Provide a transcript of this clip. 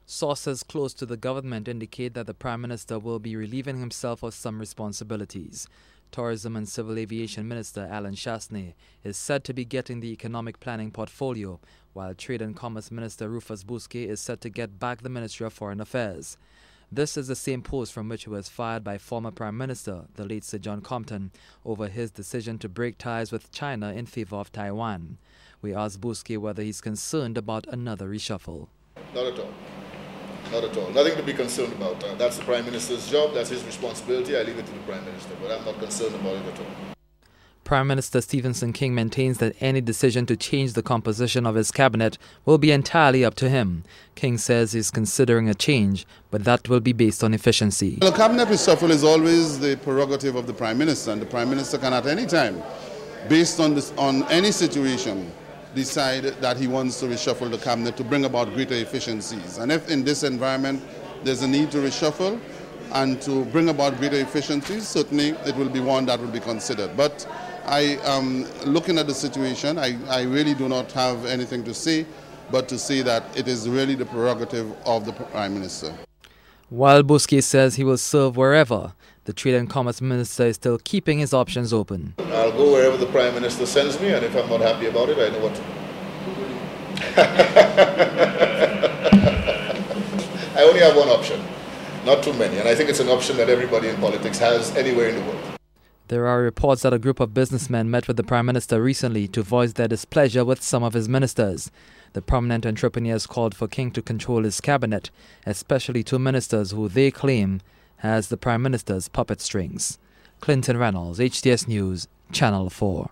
Sources close to the government indicate that the Prime Minister will be relieving himself of some responsibilities. Tourism and Civil Aviation Minister Alan Shasney is said to be getting the economic planning portfolio, while Trade and Commerce Minister Rufus Bousquet is set to get back the Ministry of Foreign Affairs. This is the same post from which he was fired by former Prime Minister, the late Sir John Compton, over his decision to break ties with China in favor of Taiwan. We asked Bousquet whether he's concerned about another reshuffle. Not at all. Not at all. Nothing to be concerned about. That's the Prime Minister's job. That's his responsibility. I leave it to the Prime Minister. But I'm not concerned about it at all. Prime Minister Stephenson King maintains that any decision to change the composition of his cabinet will be entirely up to him. King says he's considering a change, but that will be based on efficiency. The cabinet reshuffle is always the prerogative of the Prime Minister, and the Prime Minister can at any time, based on any situation, decide that he wants to reshuffle the cabinet to bring about greater efficiencies. And if in this environment there's a need to reshuffle and to bring about greater efficiencies, certainly it will be one that will be considered. But I am looking at the situation. I really do not have anything to say, but to say that it is really the prerogative of the Prime Minister. While Bousquet says he will serve wherever, the Trade and Commerce Minister is still keeping his options open. I'll go wherever the Prime Minister sends me, and if I'm not happy about it, I know what to do. I only have one option, not too many, and I think it's an option that everybody in politics has anywhere in the world. There are reports that a group of businessmen met with the Prime Minister recently to voice their displeasure with some of his ministers. The prominent entrepreneurs called for King to control his cabinet, especially two ministers who they claim has the Prime Minister's puppet strings. Clinton Reynolds, HTS News, Channel 4.